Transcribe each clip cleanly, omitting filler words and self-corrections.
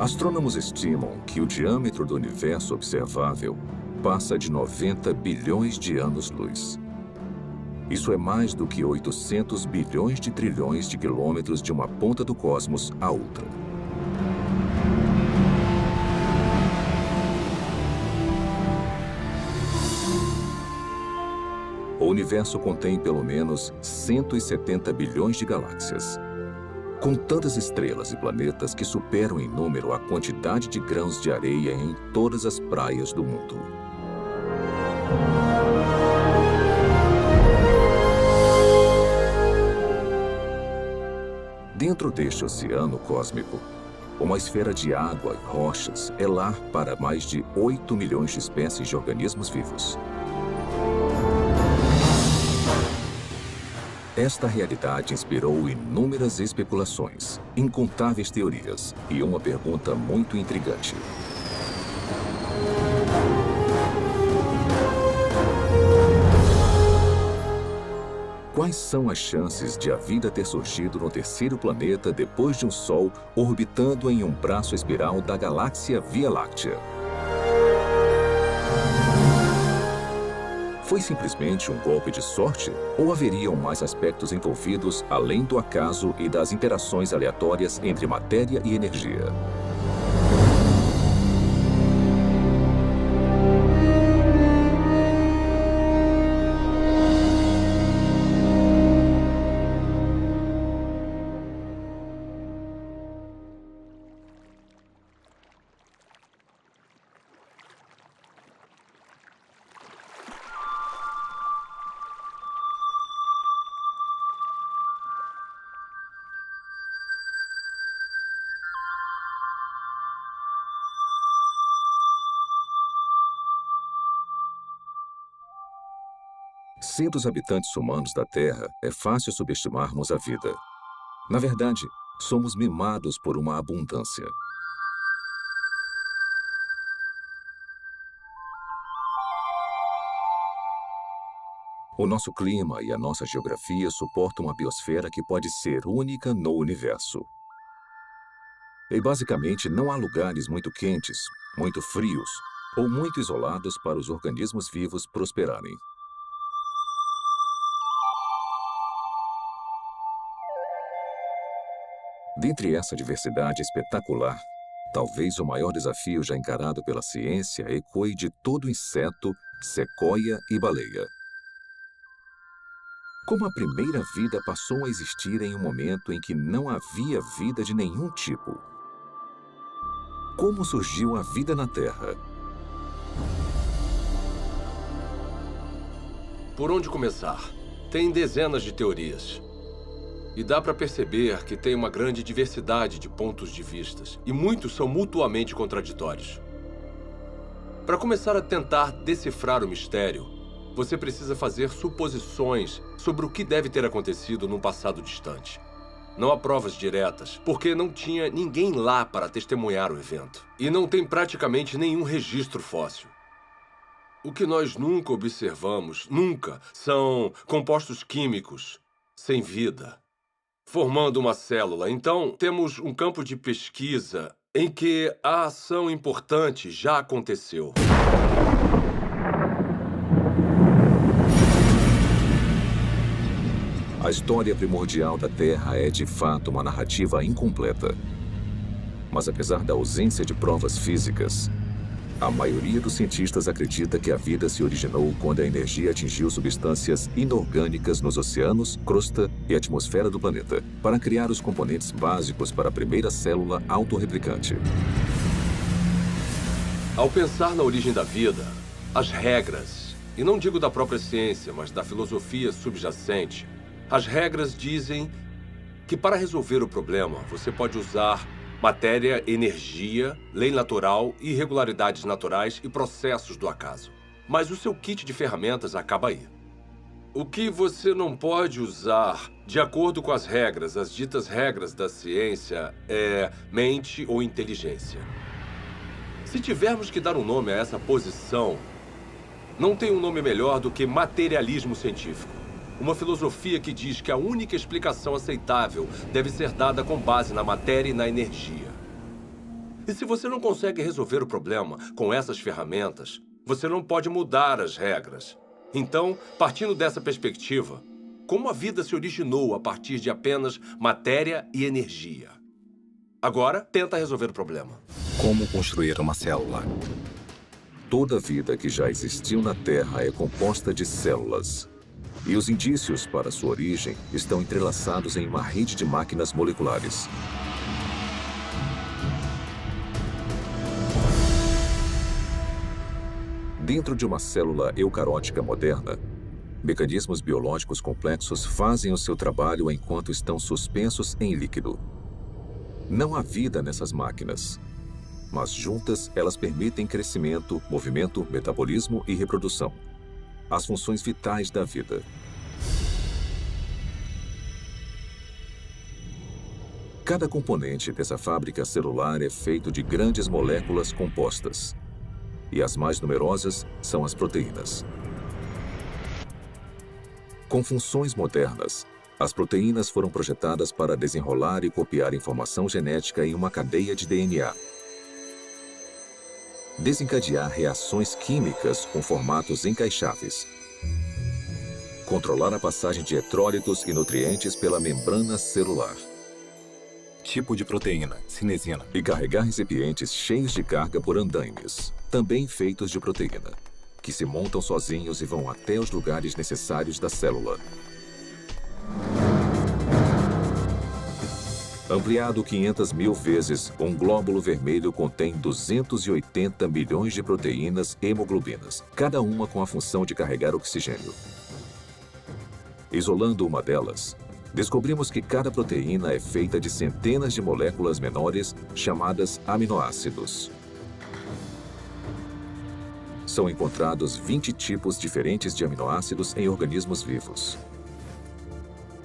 Astrônomos estimam que o diâmetro do universo observável passa de 90 bilhões de anos-luz. Isso é mais do que 800 bilhões de trilhões de quilômetros de uma ponta do cosmos à outra. O universo contém pelo menos 170 bilhões de galáxias, com tantas estrelas e planetas que superam em número a quantidade de grãos de areia em todas as praias do mundo. Dentro deste oceano cósmico, uma esfera de água e rochas é lar para mais de 8 milhões de espécies de organismos vivos. Esta realidade inspirou inúmeras especulações, incontáveis teorias e uma pergunta muito intrigante. Quais são as chances de a vida ter surgido no terceiro planeta depois de um Sol orbitando em um braço espiral da galáxia Via Láctea? Foi simplesmente um golpe de sorte? Ou haveriam mais aspectos envolvidos além do acaso e das interações aleatórias entre matéria e energia? Sendo os habitantes humanos da Terra, é fácil subestimarmos a vida. Na verdade, somos mimados por uma abundância. O nosso clima e a nossa geografia suportam uma biosfera que pode ser única no universo. E basicamente não há lugares muito quentes, muito frios ou muito isolados para os organismos vivos prosperarem. Dentre essa diversidade espetacular, talvez o maior desafio já encarado pela ciência ecoe de todo inseto, sequoia e baleia. Como a primeira vida passou a existir em um momento em que não havia vida de nenhum tipo? Como surgiu a vida na Terra? Por onde começar? Tem dezenas de teorias. E dá para perceber que tem uma grande diversidade de pontos de vistas, e muitos são mutuamente contraditórios. Para começar a tentar decifrar o mistério, você precisa fazer suposições sobre o que deve ter acontecido num passado distante. Não há provas diretas, porque não tinha ninguém lá para testemunhar o evento. E não tem praticamente nenhum registro fóssil. O que nós nunca observamos, são compostos químicos sem vida, formando uma célula. Então, temos um campo de pesquisa em que a ação importante já aconteceu. A história primordial da Terra é, de fato, uma narrativa incompleta. Mas apesar da ausência de provas físicas, a maioria dos cientistas acredita que a vida se originou quando a energia atingiu substâncias inorgânicas nos oceanos, crosta e atmosfera do planeta, para criar os componentes básicos para a primeira célula autorreplicante. Ao pensar na origem da vida, as regras, e não digo da própria ciência, mas da filosofia subjacente, as regras dizem que para resolver o problema, você pode usar matéria, energia, lei natural, irregularidades naturais e processos do acaso. Mas o seu kit de ferramentas acaba aí. O que você não pode usar, de acordo com as regras, as ditas regras da ciência, é mente ou inteligência. Se tivermos que dar um nome a essa posição, não tem um nome melhor do que materialismo científico. Uma filosofia que diz que a única explicação aceitável deve ser dada com base na matéria e na energia. E se você não consegue resolver o problema com essas ferramentas, você não pode mudar as regras. Então, partindo dessa perspectiva, como a vida se originou a partir de apenas matéria e energia? Agora, tenta resolver o problema. Como construir uma célula? Toda vida que já existiu na Terra é composta de células. E os indícios para sua origem estão entrelaçados em uma rede de máquinas moleculares. Dentro de uma célula eucarótica moderna, mecanismos biológicos complexos fazem o seu trabalho enquanto estão suspensos em líquido. Não há vida nessas máquinas, mas juntas elas permitem crescimento, movimento, metabolismo e reprodução, as funções vitais da vida. Cada componente dessa fábrica celular é feito de grandes moléculas compostas. E as mais numerosas são as proteínas. Com funções modernas, as proteínas foram projetadas para desenrolar e copiar informação genética em uma cadeia de DNA. Desencadear reações químicas com formatos encaixáveis. Controlar a passagem de eletrólitos e nutrientes pela membrana celular. Tipo de proteína, cinesina. E carregar recipientes cheios de carga por andaimes, também feitos de proteína, que se montam sozinhos e vão até os lugares necessários da célula. Ampliado 500.000 vezes, um glóbulo vermelho contém 280 milhões de proteínas hemoglobinas, cada uma com a função de carregar oxigênio. Isolando uma delas, descobrimos que cada proteína é feita de centenas de moléculas menores chamadas aminoácidos. São encontrados 20 tipos diferentes de aminoácidos em organismos vivos.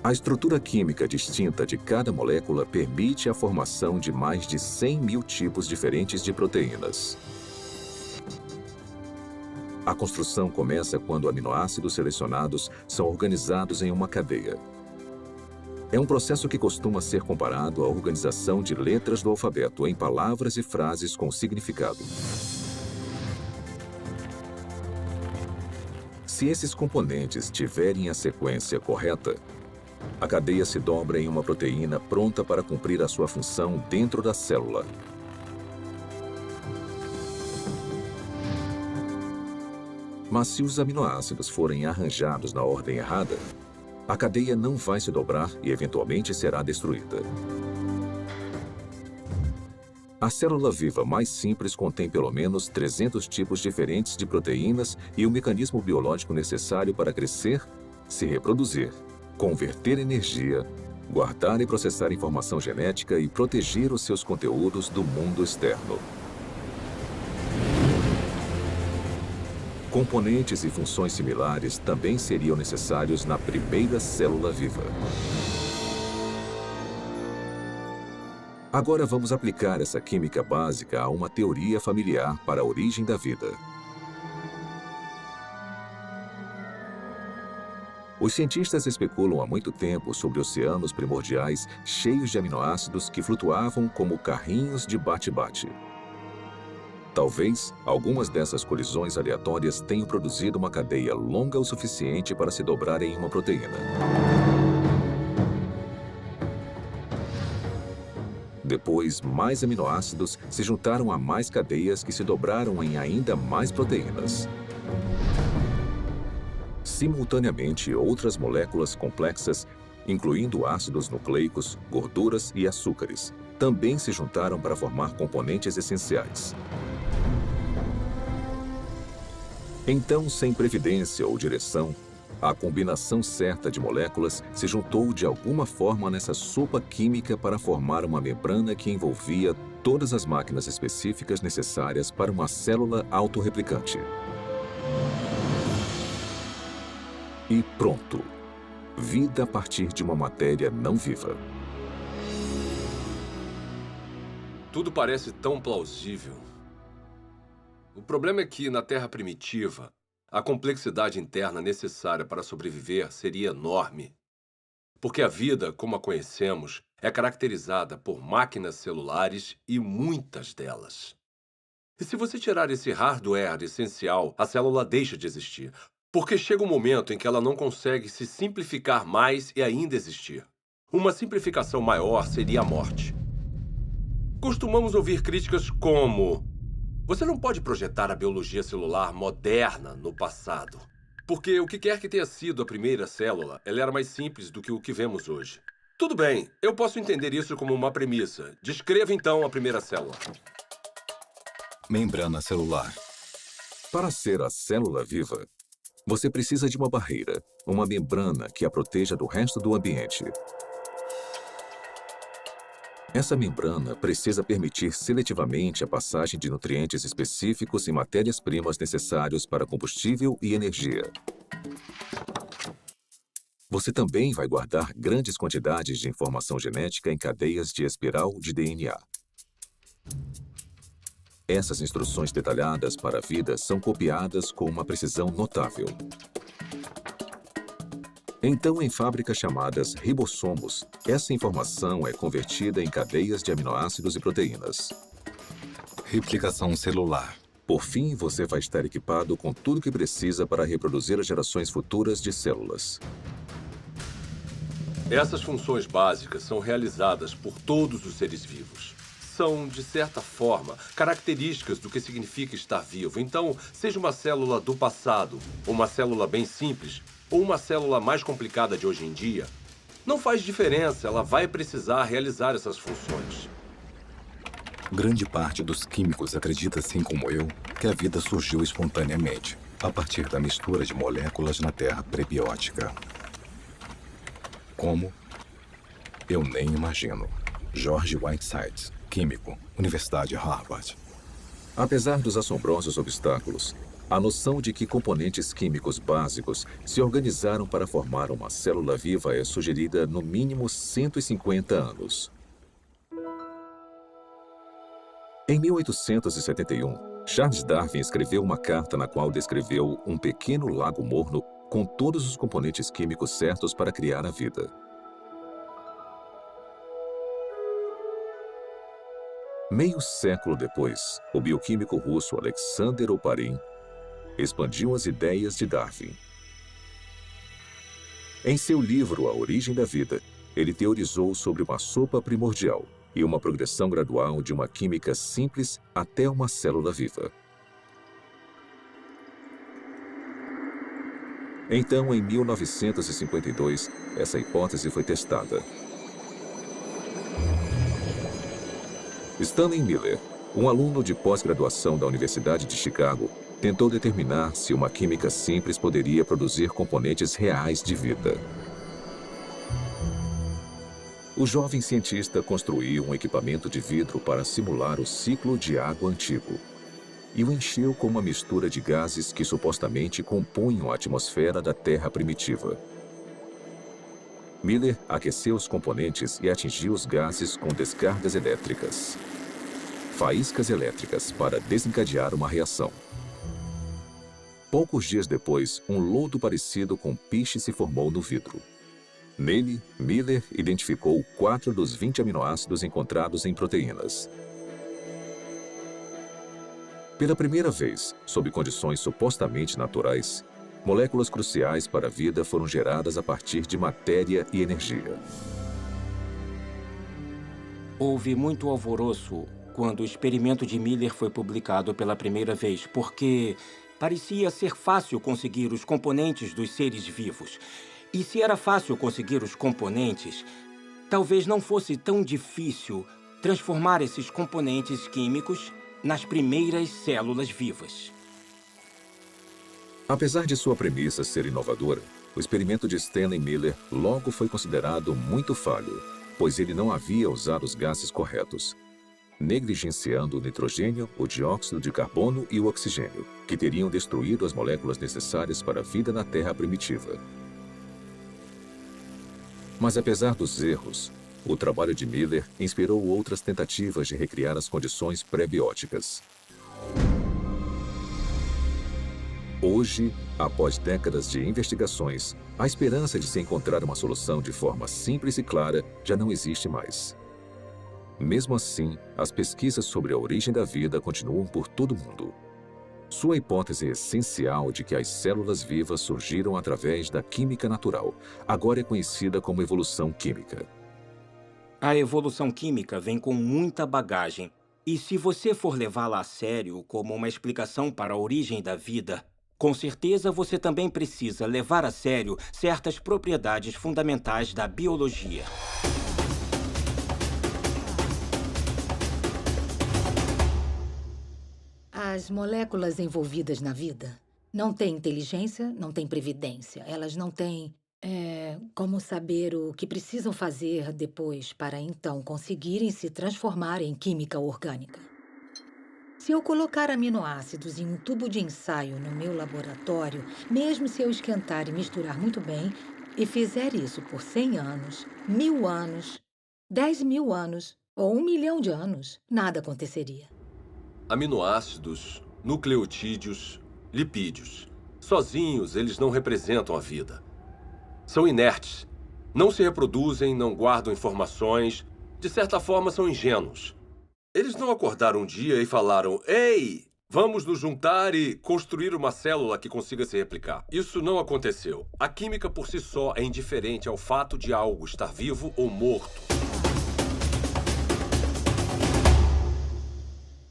A estrutura química distinta de cada molécula permite a formação de mais de 100.000 tipos diferentes de proteínas. A construção começa quando aminoácidos selecionados são organizados em uma cadeia. É um processo que costuma ser comparado à organização de letras do alfabeto em palavras e frases com significado. Se esses componentes tiverem a sequência correta, a cadeia se dobra em uma proteína pronta para cumprir a sua função dentro da célula. Mas se os aminoácidos forem arranjados na ordem errada, a cadeia não vai se dobrar e eventualmente será destruída. A célula viva mais simples contém pelo menos 300 tipos diferentes de proteínas e o mecanismo biológico necessário para crescer, se reproduzir, converter energia, guardar e processar informação genética e proteger os seus conteúdos do mundo externo. Componentes e funções similares também seriam necessários na primeira célula viva. Agora vamos aplicar essa química básica a uma teoria familiar para a origem da vida. Os cientistas especulam há muito tempo sobre oceanos primordiais cheios de aminoácidos que flutuavam como carrinhos de bate-bate. Talvez algumas dessas colisões aleatórias tenham produzido uma cadeia longa o suficiente para se dobrar em uma proteína. Depois, mais aminoácidos se juntaram a mais cadeias que se dobraram em ainda mais proteínas. Simultaneamente, outras moléculas complexas, incluindo ácidos nucleicos, gorduras e açúcares, também se juntaram para formar componentes essenciais. Então, sem previdência ou direção, a combinação certa de moléculas se juntou de alguma forma nessa sopa química para formar uma membrana que envolvia todas as máquinas específicas necessárias para uma célula autorreplicante. E pronto! Vida a partir de uma matéria não viva. Tudo parece tão plausível. O problema é que, na Terra primitiva, a complexidade interna necessária para sobreviver seria enorme. Porque a vida, como a conhecemos, é caracterizada por máquinas celulares e muitas delas. E se você tirar esse hardware essencial, a célula deixa de existir. Porque chega um momento em que ela não consegue se simplificar mais e ainda existir. Uma simplificação maior seria a morte. Costumamos ouvir críticas como: você não pode projetar a biologia celular moderna no passado. Porque o que quer que tenha sido a primeira célula, ela era mais simples do que o que vemos hoje. Tudo bem, eu posso entender isso como uma premissa. Descreva então a primeira célula. Membrana celular. Para ser a célula viva, você precisa de uma barreira, uma membrana que a proteja do resto do ambiente. Essa membrana precisa permitir seletivamente a passagem de nutrientes específicos e matérias-primas necessários para combustível e energia. Você também vai guardar grandes quantidades de informação genética em cadeias de espiral de DNA. Essas instruções detalhadas para a vida são copiadas com uma precisão notável. Então, em fábricas chamadas ribossomos, essa informação é convertida em cadeias de aminoácidos e proteínas. Replicação celular. Por fim, você vai estar equipado com tudo o que precisa para reproduzir as gerações futuras de células. Essas funções básicas são realizadas por todos os seres vivos. São, de certa forma, características do que significa estar vivo. Então, seja uma célula do passado, uma célula bem simples, ou uma célula mais complicada de hoje em dia, não faz diferença, ela vai precisar realizar essas funções. Grande parte dos químicos acredita, assim como eu, que a vida surgiu espontaneamente, a partir da mistura de moléculas na terra prebiótica. Como? Eu nem imagino. George Whiteside, químico, Universidade Harvard. Apesar dos assombrosos obstáculos, a noção de que componentes químicos básicos se organizaram para formar uma célula viva é sugerida no mínimo 150 anos. Em 1871, Charles Darwin escreveu uma carta na qual descreveu um pequeno lago morno com todos os componentes químicos certos para criar a vida. Meio século depois, o bioquímico russo Alexander Oparin expandiu as ideias de Darwin. Em seu livro A Origem da Vida, ele teorizou sobre uma sopa primordial e uma progressão gradual de uma química simples até uma célula viva. Então, em 1952, essa hipótese foi testada. Stanley Miller, um aluno de pós-graduação da Universidade de Chicago, tentou determinar se uma química simples poderia produzir componentes reais de vida. O jovem cientista construiu um equipamento de vidro para simular o ciclo de água antigo e o encheu com uma mistura de gases que supostamente compunham a atmosfera da Terra primitiva. Miller aqueceu os componentes e atingiu os gases com descargas elétricas. Faíscas elétricas para desencadear uma reação. Poucos dias depois, um lodo parecido com piche se formou no vidro. Nele, Miller identificou 4 dos 20 aminoácidos encontrados em proteínas. Pela primeira vez, sob condições supostamente naturais, moléculas cruciais para a vida foram geradas a partir de matéria e energia. Houve muito alvoroço quando o experimento de Miller foi publicado pela primeira vez, porque parecia ser fácil conseguir os componentes dos seres vivos. E se era fácil conseguir os componentes, talvez não fosse tão difícil transformar esses componentes químicos nas primeiras células vivas. Apesar de sua premissa ser inovadora, o experimento de Stanley Miller logo foi considerado muito falho, pois ele não havia usado os gases corretos, negligenciando o nitrogênio, o dióxido de carbono e o oxigênio, que teriam destruído as moléculas necessárias para a vida na Terra primitiva. Mas apesar dos erros, o trabalho de Miller inspirou outras tentativas de recriar as condições pré-bióticas. Hoje, após décadas de investigações, a esperança de se encontrar uma solução de forma simples e clara já não existe mais. Mesmo assim, as pesquisas sobre a origem da vida continuam por todo o mundo. Sua hipótese essencial de que as células vivas surgiram através da química natural agora é conhecida como evolução química. A evolução química vem com muita bagagem. E se você for levá-la a sério como uma explicação para a origem da vida, com certeza você também precisa levar a sério certas propriedades fundamentais da biologia. As moléculas envolvidas na vida não têm inteligência, não têm previdência. Elas não têm como saber o que precisam fazer depois para então conseguirem se transformar em química orgânica. Se eu colocar aminoácidos em um tubo de ensaio no meu laboratório, mesmo se eu esquentar e misturar muito bem, e fizer isso por 100 anos, 1000 anos, 10.000 anos ou 1 milhão de anos, nada aconteceria. Aminoácidos, nucleotídeos, lipídios. Sozinhos, eles não representam a vida. São inertes. Não se reproduzem, não guardam informações. De certa forma, são ingênuos. Eles não acordaram um dia e falaram: "Ei, vamos nos juntar e construir uma célula que consiga se replicar." Isso não aconteceu. A química por si só é indiferente ao fato de algo estar vivo ou morto.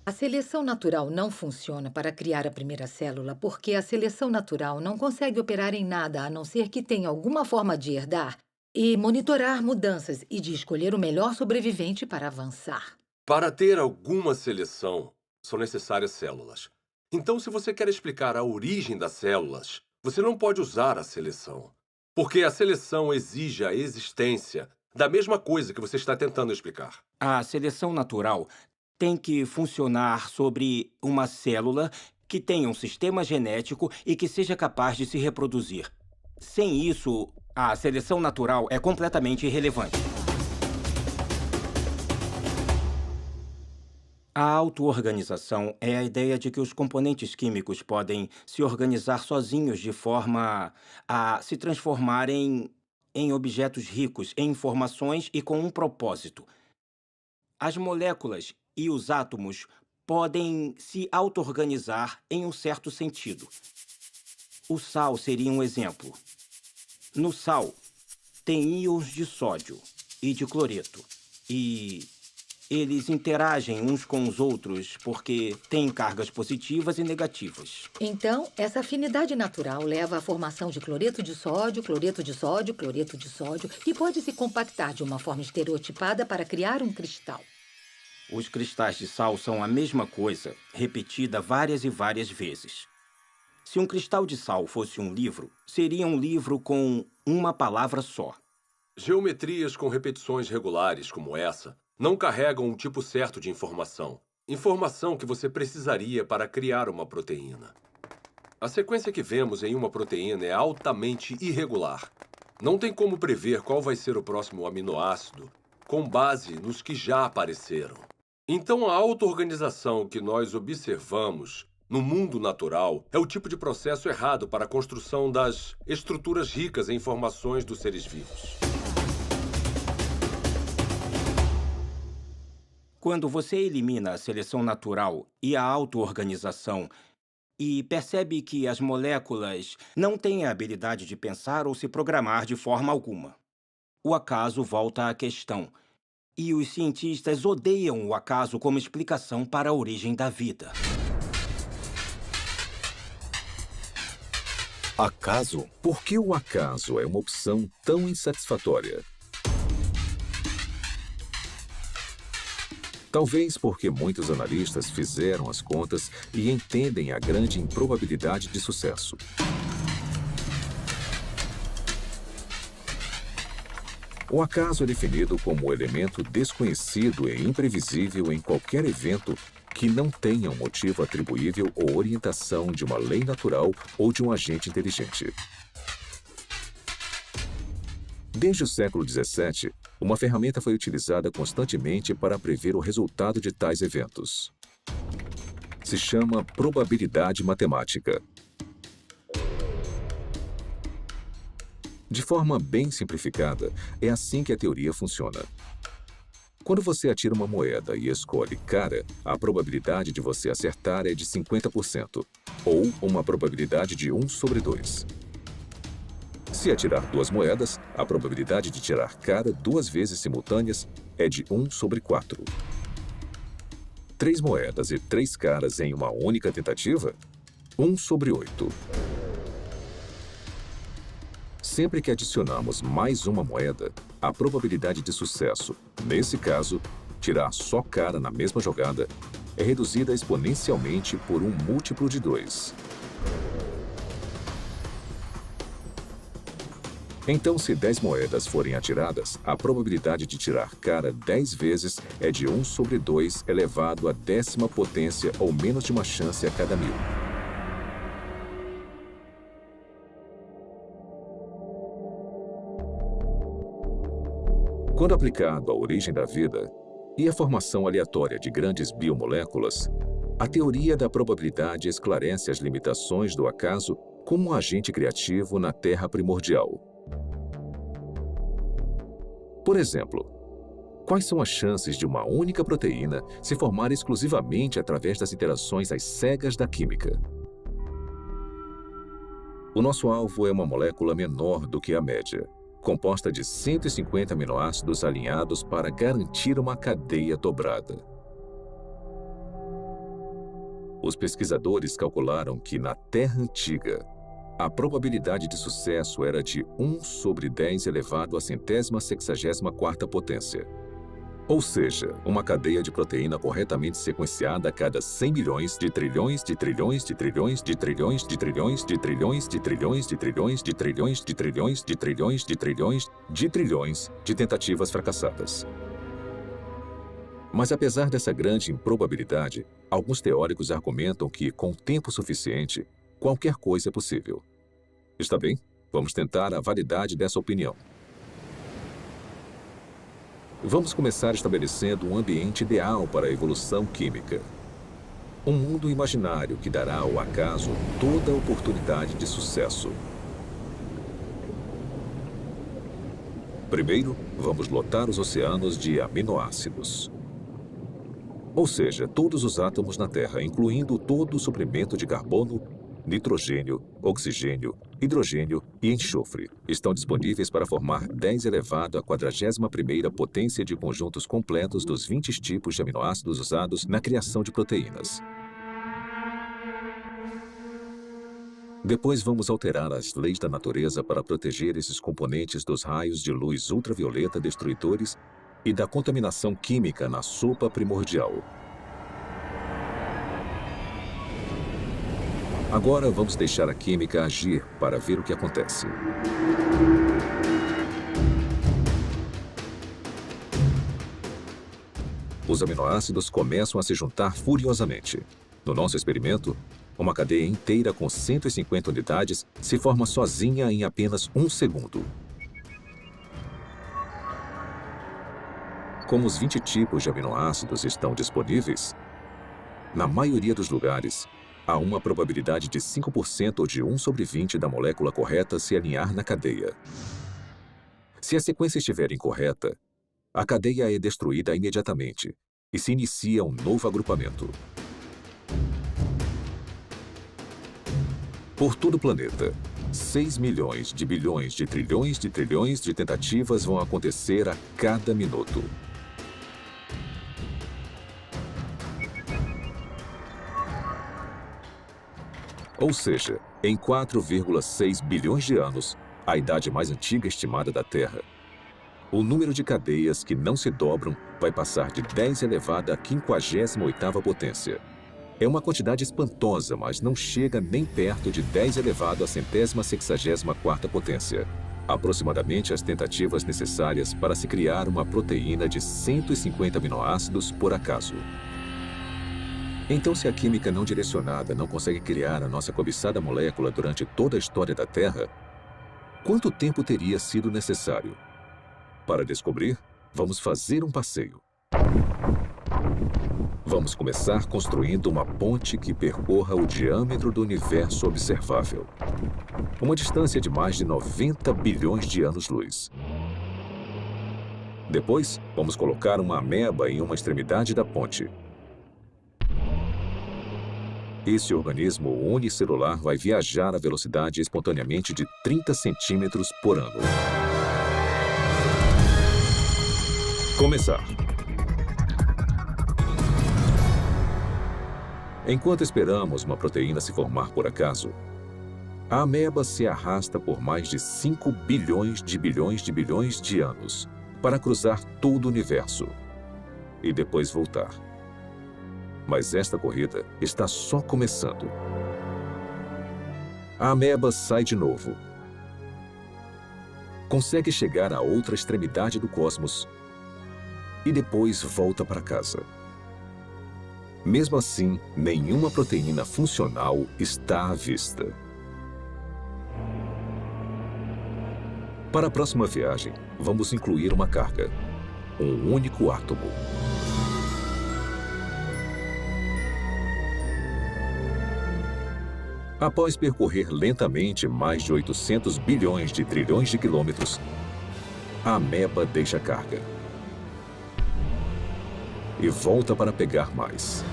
A seleção natural não funciona para criar a primeira célula porque a seleção natural não consegue operar em nada a não ser que tenha alguma forma de herdar e monitorar mudanças e de escolher o melhor sobrevivente para avançar. Para ter alguma seleção, são necessárias células. Então, se você quer explicar a origem das células, você não pode usar a seleção. Porque a seleção exige a existência da mesma coisa que você está tentando explicar. A seleção natural tem que funcionar sobre uma célula que tenha um sistema genético e que seja capaz de se reproduzir. Sem isso, a seleção natural é completamente irrelevante. A auto-organização é a ideia de que os componentes químicos podem se organizar sozinhos de forma a se transformarem em objetos ricos em informações e com um propósito. As moléculas e os átomos podem se auto-organizar em um certo sentido. O sal seria um exemplo. No sal, tem íons de sódio e de cloreto. E eles interagem uns com os outros porque têm cargas positivas e negativas. Então, essa afinidade natural leva à formação de cloreto de sódio, cloreto de sódio, cloreto de sódio, que pode se compactar de uma forma estereotipada para criar um cristal. Os cristais de sal são a mesma coisa, repetida várias e várias vezes. Se um cristal de sal fosse um livro, seria um livro com uma palavra só. Geometrias com repetições regulares como essa não carregam um tipo certo de informação. Informação que você precisaria para criar uma proteína. A sequência que vemos em uma proteína é altamente irregular. Não tem como prever qual vai ser o próximo aminoácido com base nos que já apareceram. Então, a auto-organização que nós observamos no mundo natural é o tipo de processo errado para a construção das estruturas ricas em informações dos seres vivos. Quando você elimina a seleção natural e a auto-organização e percebe que as moléculas não têm a habilidade de pensar ou se programar de forma alguma, o acaso volta à questão. E os cientistas odeiam o acaso como explicação para a origem da vida. Acaso? Por que o acaso é uma opção tão insatisfatória? Talvez porque muitos analistas fizeram as contas e entendem a grande improbabilidade de sucesso. O acaso é definido como o elemento desconhecido e imprevisível em qualquer evento que não tenha um motivo atribuível ou orientação de uma lei natural ou de um agente inteligente. Desde o século XVII, uma ferramenta foi utilizada constantemente para prever o resultado de tais eventos. Se chama probabilidade matemática. De forma bem simplificada, é assim que a teoria funciona. Quando você atira uma moeda e escolhe cara, a probabilidade de você acertar é de 50%, ou uma probabilidade de 1 sobre 2. Se atirar 2 moedas, a probabilidade de tirar cara 2 vezes simultâneas é de 1 sobre 4. 3 moedas e 3 caras em uma única tentativa? 1 sobre 8. Sempre que adicionamos mais uma moeda, a probabilidade de sucesso, nesse caso, tirar só cara na mesma jogada, é reduzida exponencialmente por um múltiplo de 2. Então, se 10 moedas forem atiradas, a probabilidade de tirar cara 10 vezes é de 1 sobre 2 elevado à 10ª potência ou menos de uma chance a cada 1000. Quando aplicado à origem da vida e à formação aleatória de grandes biomoléculas, a teoria da probabilidade esclarece as limitações do acaso como um agente criativo na Terra primordial. Por exemplo, quais são as chances de uma única proteína se formar exclusivamente através das interações às cegas da química? O nosso alvo é uma molécula menor do que a média, composta de 150 aminoácidos alinhados para garantir uma cadeia dobrada. Os pesquisadores calcularam que, na Terra antiga, a probabilidade de sucesso era de 1 sobre 10 elevado à 164ª potência. Ou seja, uma cadeia de proteína corretamente sequenciada a cada 100 milhões de trilhões de trilhões de trilhões de trilhões de trilhões de trilhões de trilhões de trilhões de trilhões de trilhões de trilhões de trilhões de trilhões de tentativas fracassadas. Mas apesar dessa grande improbabilidade, alguns teóricos argumentam que, com tempo suficiente, qualquer coisa é possível. Está bem? Vamos tentar a validade dessa opinião. Vamos começar estabelecendo um ambiente ideal para a evolução química. Um mundo imaginário que dará ao acaso toda a oportunidade de sucesso. Primeiro, vamos lotar os oceanos de aminoácidos. Ou seja, todos os átomos na Terra, incluindo todo o suprimento de carbono, nitrogênio, oxigênio, hidrogênio e enxofre, estão disponíveis para formar 10 elevado à 41ª potência de conjuntos completos dos 20 tipos de aminoácidos usados na criação de proteínas. Depois vamos alterar as leis da natureza para proteger esses componentes dos raios de luz ultravioleta destruidores e da contaminação química na sopa primordial. Agora vamos deixar a química agir para ver o que acontece. Os aminoácidos começam a se juntar furiosamente. No nosso experimento, uma cadeia inteira com 150 unidades se forma sozinha em apenas 1 segundo. Como os 20 tipos de aminoácidos estão disponíveis, na maioria dos lugares, há uma probabilidade de 5% ou de 1 sobre 20 da molécula correta se alinhar na cadeia. Se a sequência estiver incorreta, a cadeia é destruída imediatamente e se inicia um novo agrupamento. Por todo o planeta, 6 milhões de bilhões de trilhões de trilhões de tentativas vão acontecer a cada minuto. Ou seja, em 4,6 bilhões de anos, a idade mais antiga estimada da Terra, o número de cadeias que não se dobram vai passar de 10 elevado à 58ª potência. É uma quantidade espantosa, mas não chega nem perto de 10 elevado à 164ª potência. Aproximadamente as tentativas necessárias para se criar uma proteína de 150 aminoácidos por acaso. Então, se a química não direcionada não consegue criar a nossa cobiçada molécula durante toda a história da Terra, quanto tempo teria sido necessário? Para descobrir, vamos fazer um passeio. Vamos começar construindo uma ponte que percorra o diâmetro do universo observável. Uma distância de mais de 90 bilhões de anos-luz. Depois, vamos colocar uma ameba em uma extremidade da ponte. Esse organismo unicelular vai viajar a velocidade espontaneamente de 30 centímetros por ano. Começar. Enquanto esperamos uma proteína se formar por acaso, a ameba se arrasta por mais de 5 bilhões de anos para cruzar todo o universo e depois voltar. Mas esta corrida está só começando. A ameba sai de novo. Consegue chegar à outra extremidade do cosmos e depois volta para casa. Mesmo assim, nenhuma proteína funcional está à vista. Para a próxima viagem, vamos incluir uma carga, um único átomo. Após percorrer lentamente mais de 800 bilhões de trilhões de quilômetros, a ameba deixa a carga e volta para pegar mais.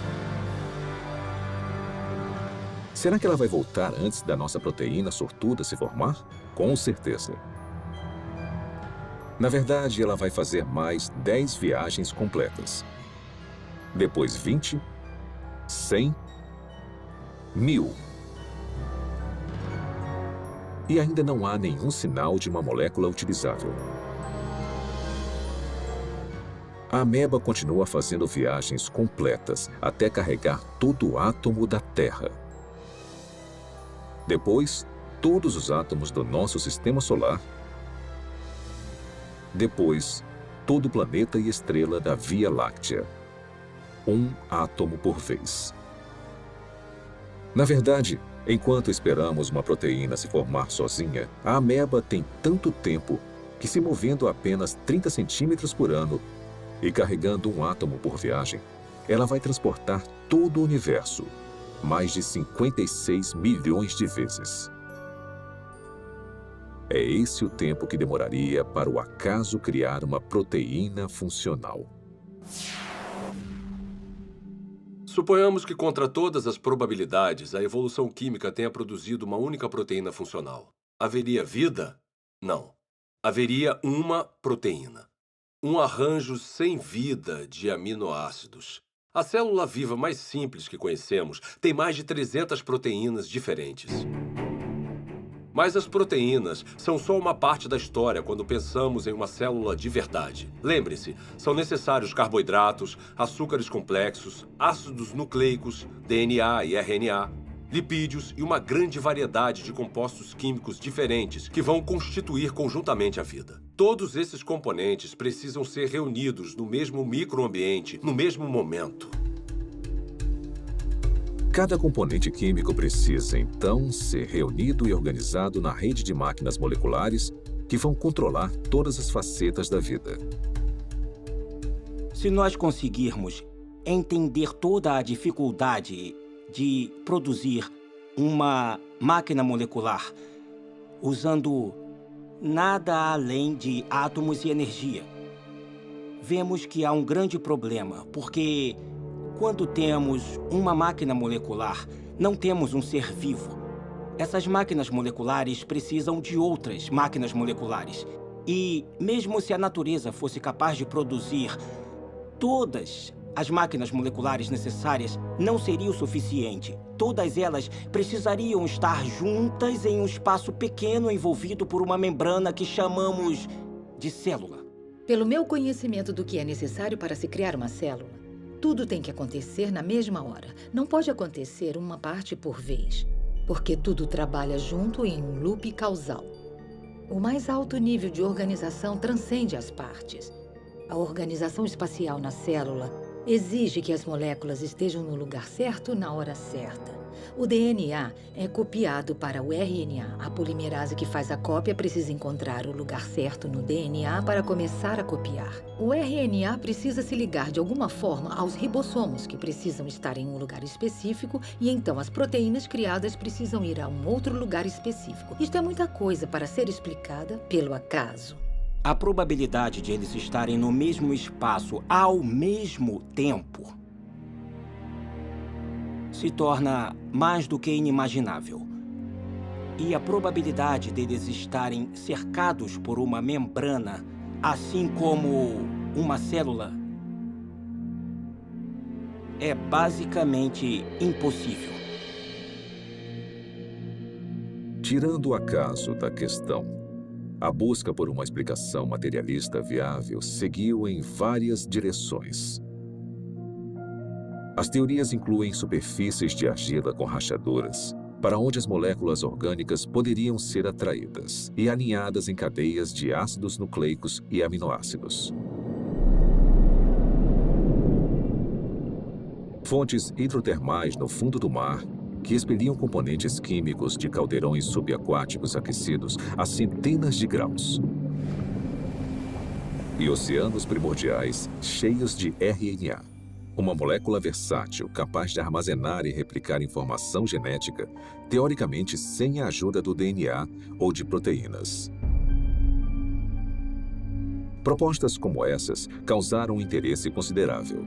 Será que ela vai voltar antes da nossa proteína sortuda se formar? Com certeza. Na verdade, ela vai fazer mais 10 viagens completas. Depois 20, 100, 1000. E ainda não há nenhum sinal de uma molécula utilizável. A ameba continua fazendo viagens completas até carregar todo o átomo da Terra. Depois, todos os átomos do nosso sistema solar. Depois, todo o planeta e estrela da Via Láctea. Um átomo por vez. Na verdade, enquanto esperamos uma proteína se formar sozinha, a ameba tem tanto tempo que, se movendo apenas 30 centímetros por ano e carregando um átomo por viagem, ela vai transportar todo o universo, mais de 56 milhões de vezes. É esse o tempo que demoraria para o acaso criar uma proteína funcional. Suponhamos que, contra todas as probabilidades, a evolução química tenha produzido uma única proteína funcional. Haveria vida? Não. Haveria uma proteína. Um arranjo sem vida de aminoácidos. A célula viva mais simples que conhecemos tem mais de 300 proteínas diferentes. Mas as proteínas são só uma parte da história quando pensamos em uma célula de verdade. Lembre-se, são necessários carboidratos, açúcares complexos, ácidos nucleicos, DNA e RNA, lipídios e uma grande variedade de compostos químicos diferentes que vão constituir conjuntamente a vida. Todos esses componentes precisam ser reunidos no mesmo microambiente, no mesmo momento. Cada componente químico precisa, então, ser reunido e organizado na rede de máquinas moleculares que vão controlar todas as facetas da vida. Se nós conseguirmos entender toda a dificuldade de produzir uma máquina molecular usando nada além de átomos e energia, vemos que há um grande problema, porque quando temos uma máquina molecular, não temos um ser vivo. Essas máquinas moleculares precisam de outras máquinas moleculares. E mesmo se a natureza fosse capaz de produzir todas as máquinas moleculares necessárias, não seria o suficiente. Todas elas precisariam estar juntas em um espaço pequeno envolvido por uma membrana que chamamos de célula. Pelo meu conhecimento do que é necessário para se criar uma célula, tudo tem que acontecer na mesma hora. Não pode acontecer uma parte por vez, porque tudo trabalha junto em um loop causal. O mais alto nível de organização transcende as partes. A organização espacial na célula exige que as moléculas estejam no lugar certo na hora certa. O DNA é copiado para o RNA. A polimerase que faz a cópia precisa encontrar o lugar certo no DNA para começar a copiar. O RNA precisa se ligar de alguma forma aos ribossomos, que precisam estar em um lugar específico, e então as proteínas criadas precisam ir a um outro lugar específico. Isto é muita coisa para ser explicada pelo acaso. A probabilidade de eles estarem no mesmo espaço ao mesmo tempo se torna mais do que inimaginável. E a probabilidade deles estarem cercados por uma membrana, assim como uma célula, é basicamente impossível. Tirando o acaso da questão, a busca por uma explicação materialista viável seguiu em várias direções. As teorias incluem superfícies de argila com rachaduras, para onde as moléculas orgânicas poderiam ser atraídas e alinhadas em cadeias de ácidos nucleicos e aminoácidos. Fontes hidrotermais no fundo do mar, que expeliam componentes químicos de caldeirões subaquáticos aquecidos a centenas de graus. E oceanos primordiais cheios de RNA. Uma molécula versátil, capaz de armazenar e replicar informação genética, teoricamente sem a ajuda do DNA ou de proteínas. Propostas como essas causaram um interesse considerável.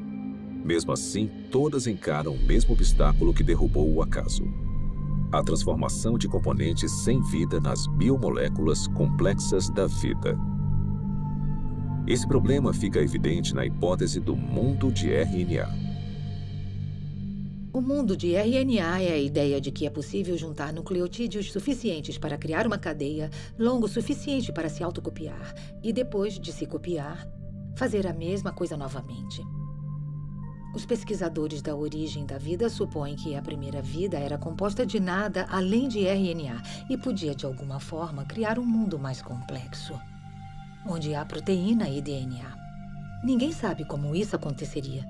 Mesmo assim, todas encaram o mesmo obstáculo que derrubou o acaso: a transformação de componentes sem vida nas biomoléculas complexas da vida. Esse problema fica evidente na hipótese do mundo de RNA. O mundo de RNA é a ideia de que é possível juntar nucleotídeos suficientes para criar uma cadeia longo o suficiente para se autocopiar e, depois de se copiar, fazer a mesma coisa novamente. Os pesquisadores da origem da vida supõem que a primeira vida era composta de nada além de RNA e podia, de alguma forma, criar um mundo mais complexo, onde há proteína e DNA. Ninguém sabe como isso aconteceria.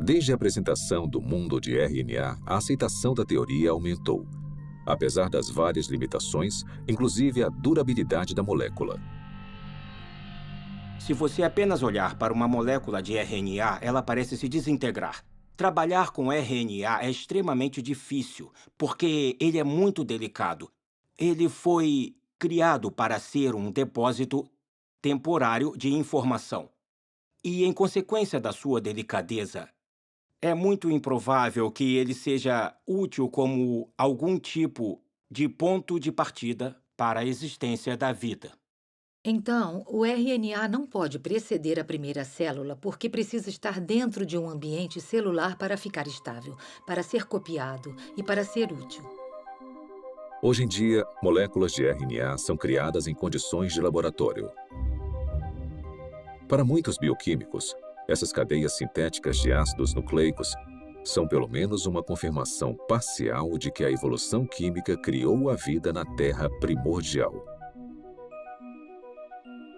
Desde a apresentação do mundo de RNA, a aceitação da teoria aumentou, apesar das várias limitações, inclusive a durabilidade da molécula. Se você apenas olhar para uma molécula de RNA, ela parece se desintegrar. Trabalhar com RNA é extremamente difícil, porque ele é muito delicado. Ele foi criado para ser um depósito temporário de informação. E, em consequência da sua delicadeza, é muito improvável que ele seja útil como algum tipo de ponto de partida para a existência da vida. Então, o RNA não pode preceder a primeira célula porque precisa estar dentro de um ambiente celular para ficar estável, para ser copiado e para ser útil. Hoje em dia, moléculas de RNA são criadas em condições de laboratório. Para muitos bioquímicos, essas cadeias sintéticas de ácidos nucleicos são pelo menos uma confirmação parcial de que a evolução química criou a vida na Terra primordial.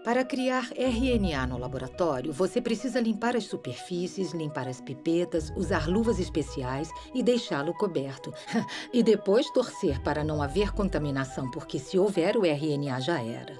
Para criar RNA no laboratório, você precisa limpar as superfícies, limpar as pipetas, usar luvas especiais e deixá-lo coberto. E depois torcer para não haver contaminação, porque se houver, o RNA já era.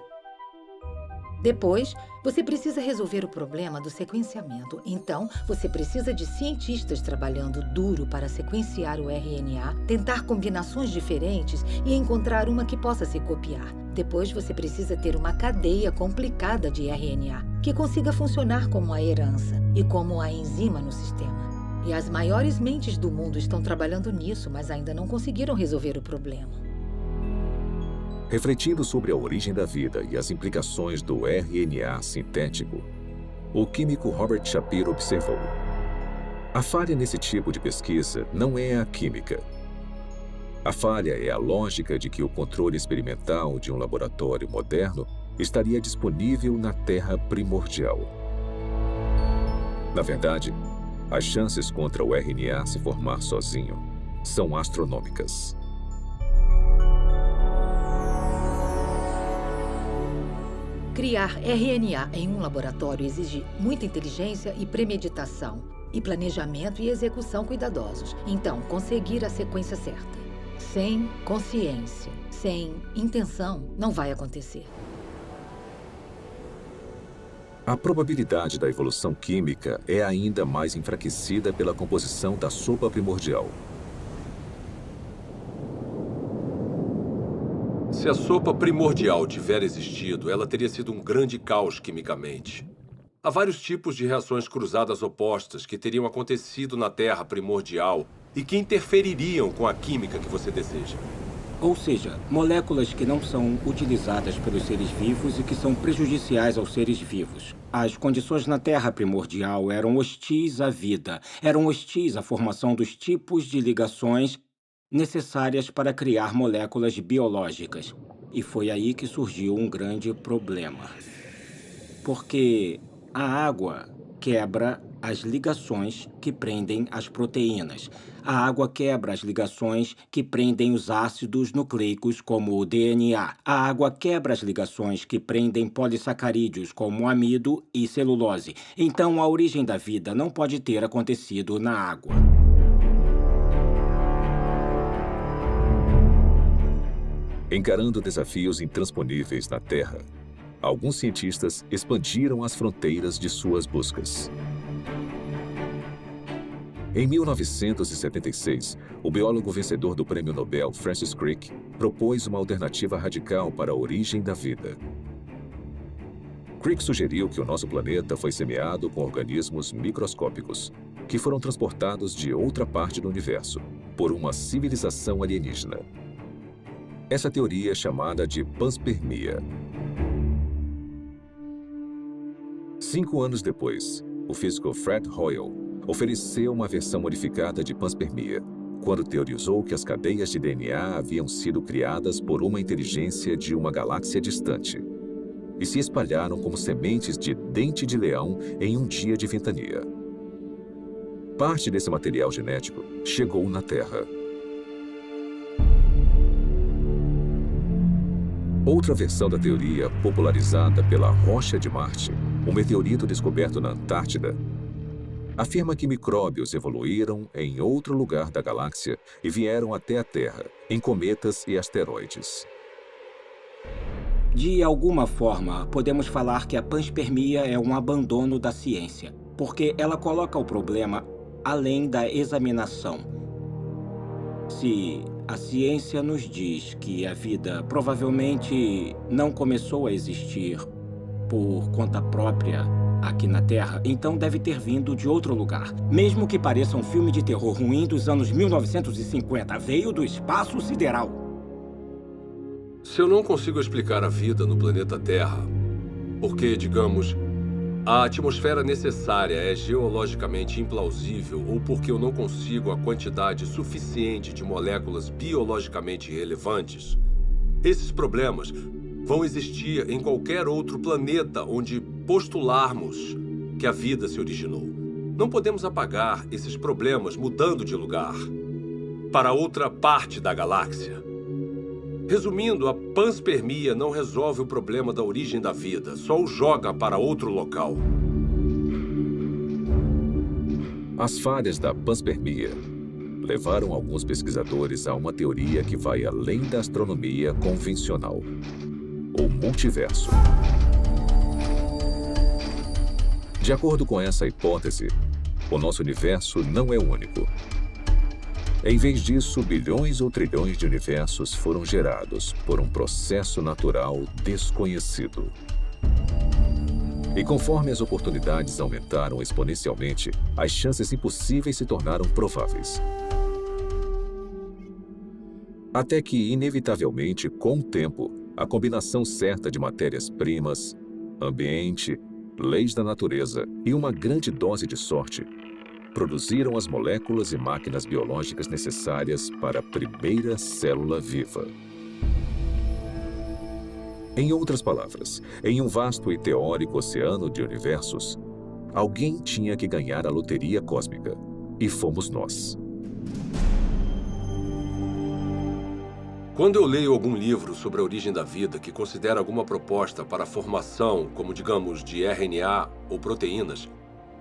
Depois, você precisa resolver o problema do sequenciamento. Então, você precisa de cientistas trabalhando duro para sequenciar o RNA, tentar combinações diferentes e encontrar uma que possa se copiar. Depois, você precisa ter uma cadeia complicada de RNA, que consiga funcionar como a herança e como a enzima no sistema. E as maiores mentes do mundo estão trabalhando nisso, mas ainda não conseguiram resolver o problema. Refletindo sobre a origem da vida e as implicações do RNA sintético, o químico Robert Shapiro observou: a falha nesse tipo de pesquisa não é a química. A falha é a lógica de que o controle experimental de um laboratório moderno estaria disponível na Terra primordial. Na verdade, as chances contra o RNA se formar sozinho são astronômicas. Criar RNA em um laboratório exige muita inteligência e premeditação, e planejamento e execução cuidadosos. Então, conseguir a sequência certa, sem consciência, sem intenção, não vai acontecer. A probabilidade da evolução química é ainda mais enfraquecida pela composição da sopa primordial. Se a sopa primordial tiver existido, ela teria sido um grande caos quimicamente. Há vários tipos de reações cruzadas opostas que teriam acontecido na Terra primordial e que interfeririam com a química que você deseja. Ou seja, moléculas que não são utilizadas pelos seres vivos e que são prejudiciais aos seres vivos. As condições na Terra primordial eram hostis à vida, eram hostis à formação dos tipos de ligações necessárias para criar moléculas biológicas. E foi aí que surgiu um grande problema. Porque a água quebra as ligações que prendem as proteínas. A água quebra as ligações que prendem os ácidos nucleicos, como o DNA. A água quebra as ligações que prendem polissacarídeos, como o amido e celulose. Então, a origem da vida não pode ter acontecido na água. Encarando desafios intransponíveis na Terra, alguns cientistas expandiram as fronteiras de suas buscas. Em 1976, o biólogo vencedor do Prêmio Nobel Francis Crick propôs uma alternativa radical para a origem da vida. Crick sugeriu que o nosso planeta foi semeado com organismos microscópicos, que foram transportados de outra parte do universo, por uma civilização alienígena. Essa teoria é chamada de panspermia. 5 anos depois, o físico Fred Hoyle ofereceu uma versão modificada de panspermia, quando teorizou que as cadeias de DNA haviam sido criadas por uma inteligência de uma galáxia distante e se espalharam como sementes de dente de leão em um dia de ventania. Parte desse material genético chegou na Terra. Outra versão da teoria, popularizada pela Rocha de Marte, um meteorito descoberto na Antártida, afirma que micróbios evoluíram em outro lugar da galáxia e vieram até a Terra, em cometas e asteroides. De alguma forma, podemos falar que a panspermia é um abandono da ciência, porque ela coloca o problema além da examinação. Se a ciência nos diz que a vida provavelmente não começou a existir por conta própria aqui na Terra, então deve ter vindo de outro lugar. Mesmo que pareça um filme de terror ruim dos anos 1950, veio do espaço sideral. Se eu não consigo explicar a vida no planeta Terra, porque, digamos, a atmosfera necessária é geologicamente implausível ou porque eu não consigo a quantidade suficiente de moléculas biologicamente relevantes, esses problemas vão existir em qualquer outro planeta onde postularmos que a vida se originou. Não podemos apagar esses problemas mudando de lugar para outra parte da galáxia. Resumindo, a panspermia não resolve o problema da origem da vida, só o joga para outro local. As falhas da panspermia levaram alguns pesquisadores a uma teoria que vai além da astronomia convencional: o multiverso. De acordo com essa hipótese, o nosso universo não é único. Em vez disso, bilhões ou trilhões de universos foram gerados por um processo natural desconhecido. E conforme as oportunidades aumentaram exponencialmente, as chances impossíveis se tornaram prováveis. Até que, inevitavelmente, com o tempo, a combinação certa de matérias-primas, ambiente, leis da natureza e uma grande dose de sorte produziram as moléculas e máquinas biológicas necessárias para a primeira célula viva. Em outras palavras, em um vasto e teórico oceano de universos, alguém tinha que ganhar a loteria cósmica, e fomos nós. Quando eu leio algum livro sobre a origem da vida que considera alguma proposta para a formação, como digamos, de RNA ou proteínas,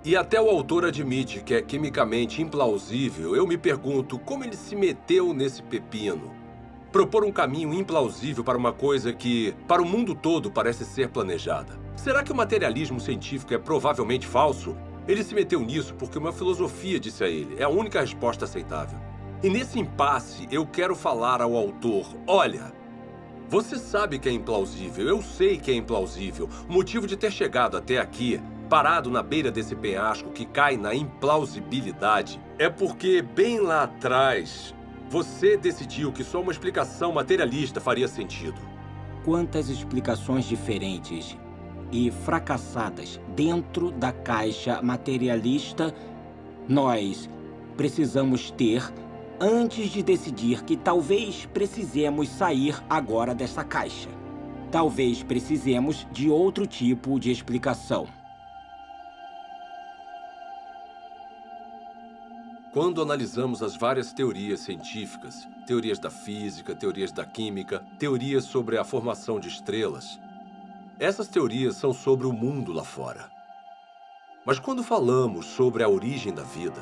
e até o autor admite que é quimicamente implausível, eu me pergunto como ele se meteu nesse pepino. Propor um caminho implausível para uma coisa que, para o mundo todo, parece ser planejada. Será que o materialismo científico é provavelmente falso? Ele se meteu nisso porque uma filosofia disse a ele. É a única resposta aceitável. E nesse impasse, eu quero falar ao autor, olha, você sabe que é implausível, eu sei que é implausível. O motivo de ter chegado até aqui, parado na beira desse penhasco que cai na implausibilidade, é porque bem lá atrás, você decidiu que só uma explicação materialista faria sentido. Quantas explicações diferentes e fracassadas dentro da caixa materialista nós precisamos ter antes de decidir que talvez precisemos sair agora dessa caixa. Talvez precisemos de outro tipo de explicação. Quando analisamos as várias teorias científicas, teorias da física, teorias da química, teorias sobre a formação de estrelas, essas teorias são sobre o mundo lá fora. Mas quando falamos sobre a origem da vida,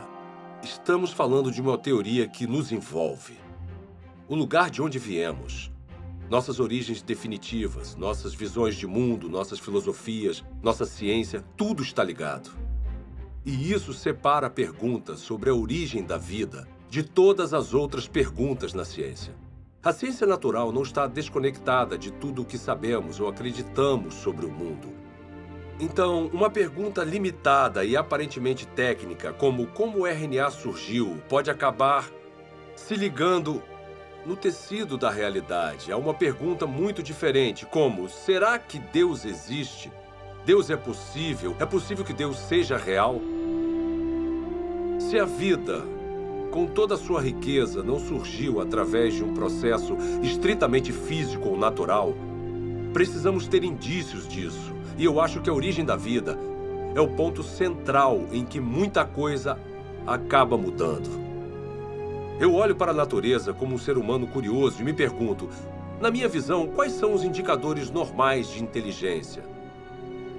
estamos falando de uma teoria que nos envolve. O lugar de onde viemos, nossas origens definitivas, nossas visões de mundo, nossas filosofias, nossa ciência, tudo está ligado. E isso separa a pergunta sobre a origem da vida de todas as outras perguntas na ciência. A ciência natural não está desconectada de tudo o que sabemos ou acreditamos sobre o mundo. Então, uma pergunta limitada e aparentemente técnica, como o RNA surgiu, pode acabar se ligando no tecido da realidade a uma pergunta muito diferente, como: será que Deus existe? Deus é possível? É possível que Deus seja real? Se a vida, com toda a sua riqueza, não surgiu através de um processo estritamente físico ou natural, precisamos ter indícios disso. E eu acho que a origem da vida é o ponto central em que muita coisa acaba mudando. Eu olho para a natureza como um ser humano curioso e me pergunto, na minha visão, quais são os indicadores normais de inteligência?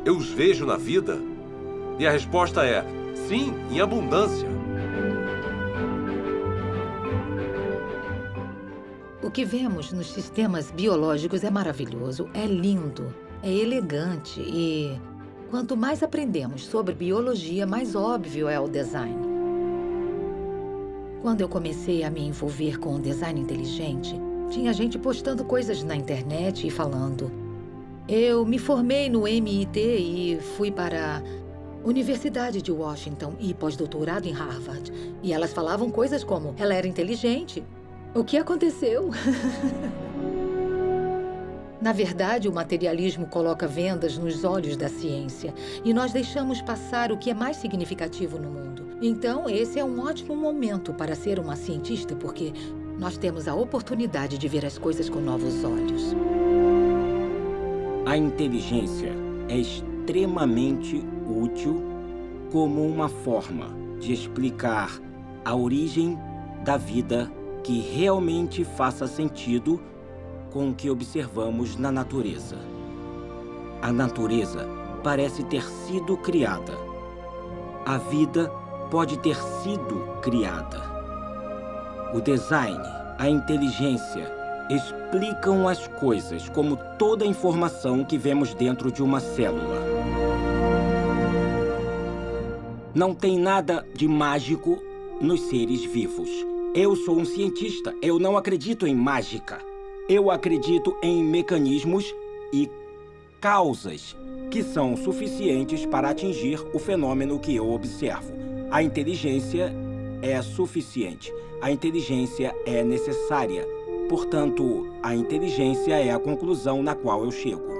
Eu os vejo na vida? E a resposta é, sim, em abundância. O que vemos nos sistemas biológicos é maravilhoso, é lindo, é elegante e quanto mais aprendemos sobre biologia, mais óbvio é o design. Quando eu comecei a me envolver com o design inteligente, tinha gente postando coisas na internet e falando: eu me formei no MIT e fui para a Universidade de Washington e pós-doutorado em Harvard. E elas falavam coisas como: ela era inteligente. O que aconteceu? Na verdade, o materialismo coloca vendas nos olhos da ciência e nós deixamos passar o que é mais significativo no mundo. Então, esse é um ótimo momento para ser uma cientista, porque nós temos a oportunidade de ver as coisas com novos olhos. A inteligência é extremamente útil como uma forma de explicar a origem da vida que realmente faça sentido com o que observamos na natureza. A natureza parece ter sido criada. A vida pode ter sido criada. O design, a inteligência explicam as coisas como toda a informação que vemos dentro de uma célula. Não tem nada de mágico nos seres vivos. Eu sou um cientista, eu não acredito em mágica. Eu acredito em mecanismos e causas que são suficientes para atingir o fenômeno que eu observo. A inteligência é suficiente. A inteligência é necessária. Portanto, a inteligência é a conclusão na qual eu chego.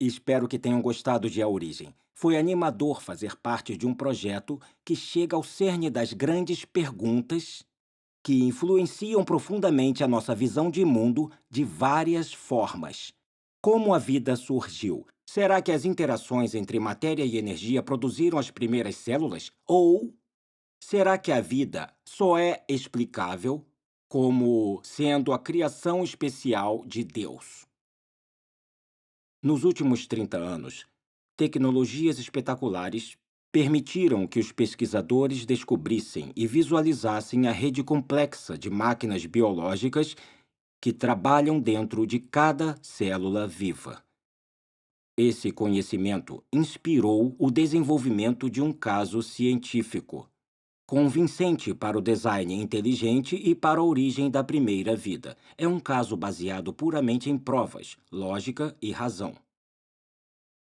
Espero que tenham gostado de A Origem. Foi animador fazer parte de um projeto que chega ao cerne das grandes perguntas que influenciam profundamente a nossa visão de mundo de várias formas. Como a vida surgiu? Será que as interações entre matéria e energia produziram as primeiras células? Ou será que a vida só é explicável como sendo a criação especial de Deus? Nos últimos 30 anos, tecnologias espetaculares permitiram que os pesquisadores descobrissem e visualizassem a rede complexa de máquinas biológicas que trabalham dentro de cada célula viva. Esse conhecimento inspirou o desenvolvimento de um caso científico, convincente para o design inteligente e para a origem da primeira vida. É um caso baseado puramente em provas, lógica e razão.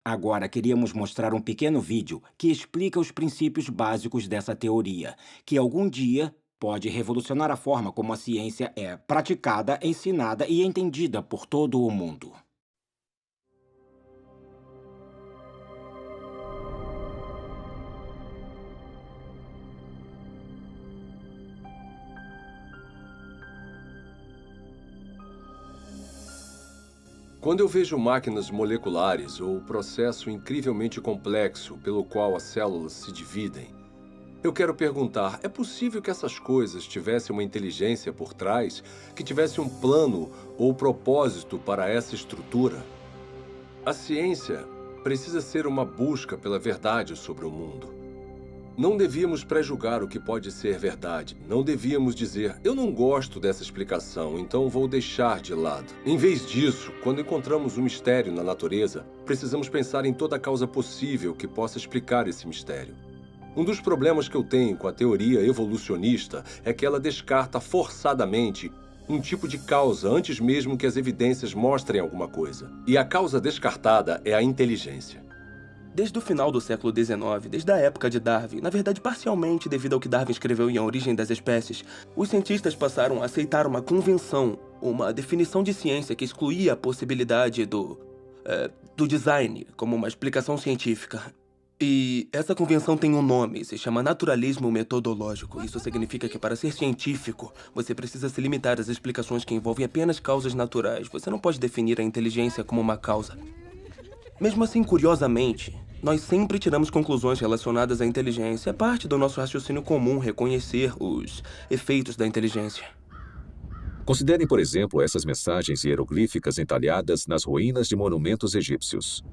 Agora queríamos mostrar um pequeno vídeo que explica os princípios básicos dessa teoria, que algum dia pode revolucionar a forma como a ciência é praticada, ensinada e entendida por todo o mundo. Quando eu vejo máquinas moleculares ou o processo incrivelmente complexo pelo qual as células se dividem, eu quero perguntar, é possível que essas coisas tivessem uma inteligência por trás, que tivesse um plano ou propósito para essa estrutura? A ciência precisa ser uma busca pela verdade sobre o mundo. Não devíamos pré-julgar o que pode ser verdade. Não devíamos dizer, eu não gosto dessa explicação, então vou deixar de lado. Em vez disso, quando encontramos um mistério na natureza, precisamos pensar em toda a causa possível que possa explicar esse mistério. Um dos problemas que eu tenho com a teoria evolucionista é que ela descarta forçadamente um tipo de causa antes mesmo que as evidências mostrem alguma coisa. E a causa descartada é a inteligência. Desde o final do século XIX, desde a época de Darwin, na verdade parcialmente devido ao que Darwin escreveu em A Origem das Espécies, os cientistas passaram a aceitar uma convenção, uma definição de ciência que excluía a possibilidade do design como uma explicação científica. E essa convenção tem um nome, se chama naturalismo metodológico. Isso significa que para ser científico, você precisa se limitar às explicações que envolvem apenas causas naturais. Você não pode definir a inteligência como uma causa. Mesmo assim, curiosamente, nós sempre tiramos conclusões relacionadas à inteligência. É parte do nosso raciocínio comum reconhecer os efeitos da inteligência. Considerem, por exemplo, essas mensagens hieroglíficas entalhadas nas ruínas de monumentos egípcios.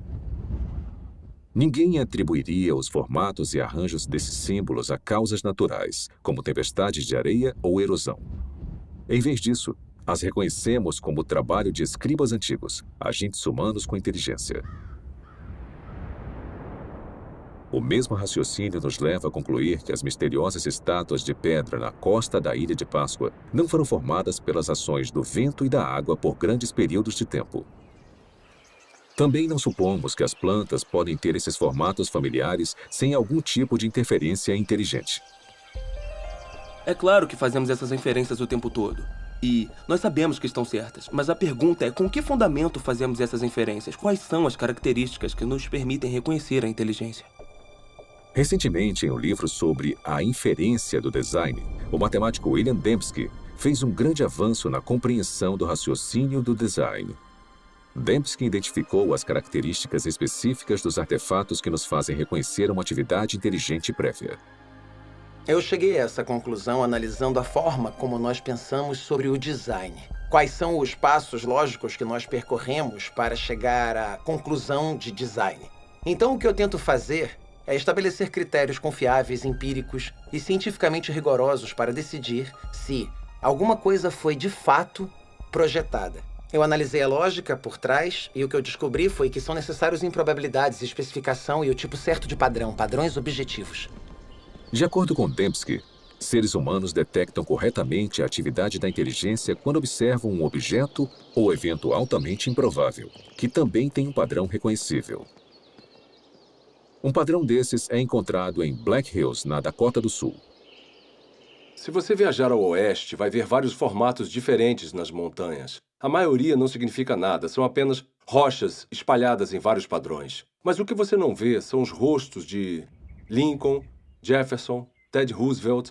Ninguém atribuiria os formatos e arranjos desses símbolos a causas naturais, como tempestades de areia ou erosão. Em vez disso, as reconhecemos como o trabalho de escribas antigos, agentes humanos com inteligência. O mesmo raciocínio nos leva a concluir que as misteriosas estátuas de pedra na costa da Ilha de Páscoa não foram formadas pelas ações do vento e da água por grandes períodos de tempo. Também não supomos que as plantas podem ter esses formatos familiares sem algum tipo de interferência inteligente. É claro que fazemos essas inferências o tempo todo. E nós sabemos que estão certas, mas a pergunta é com que fundamento fazemos essas inferências? Quais são as características que nos permitem reconhecer a inteligência? Recentemente, em um livro sobre a inferência do design, o matemático William Dembski fez um grande avanço na compreensão do raciocínio do design. Dembski identificou as características específicas dos artefatos que nos fazem reconhecer uma atividade inteligente prévia. Eu cheguei a essa conclusão analisando a forma como nós pensamos sobre o design. Quais são os passos lógicos que nós percorremos para chegar à conclusão de design. Então, o que eu tento fazer é estabelecer critérios confiáveis, empíricos e cientificamente rigorosos para decidir se alguma coisa foi de fato projetada. Eu analisei a lógica por trás e o que eu descobri foi que são necessários improbabilidades, especificação e o tipo certo de padrão, padrões objetivos. De acordo com Dembski, seres humanos detectam corretamente a atividade da inteligência quando observam um objeto ou evento altamente improvável, que também tem um padrão reconhecível. Um padrão desses é encontrado em Black Hills, na Dakota do Sul. Se você viajar ao oeste, vai ver vários formatos diferentes nas montanhas. A maioria não significa nada, são apenas rochas espalhadas em vários padrões. Mas o que você não vê são os rostos de Lincoln, Jefferson, Ted Roosevelt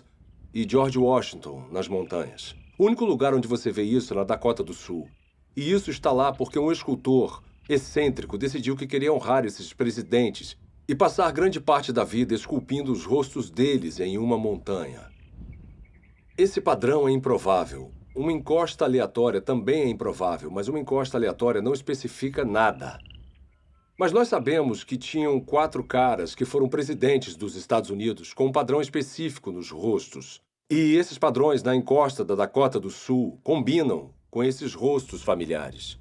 e George Washington nas montanhas. O único lugar onde você vê isso é na Dakota do Sul. E isso está lá porque um escultor excêntrico decidiu que queria honrar esses presidentes e passar grande parte da vida esculpindo os rostos deles em uma montanha. Esse padrão é improvável. Uma encosta aleatória também é improvável, mas uma encosta aleatória não especifica nada. Mas nós sabemos que tinham 4 caras que foram presidentes dos Estados Unidos com um padrão específico nos rostos. E esses padrões na encosta da Dakota do Sul combinam com esses rostos familiares.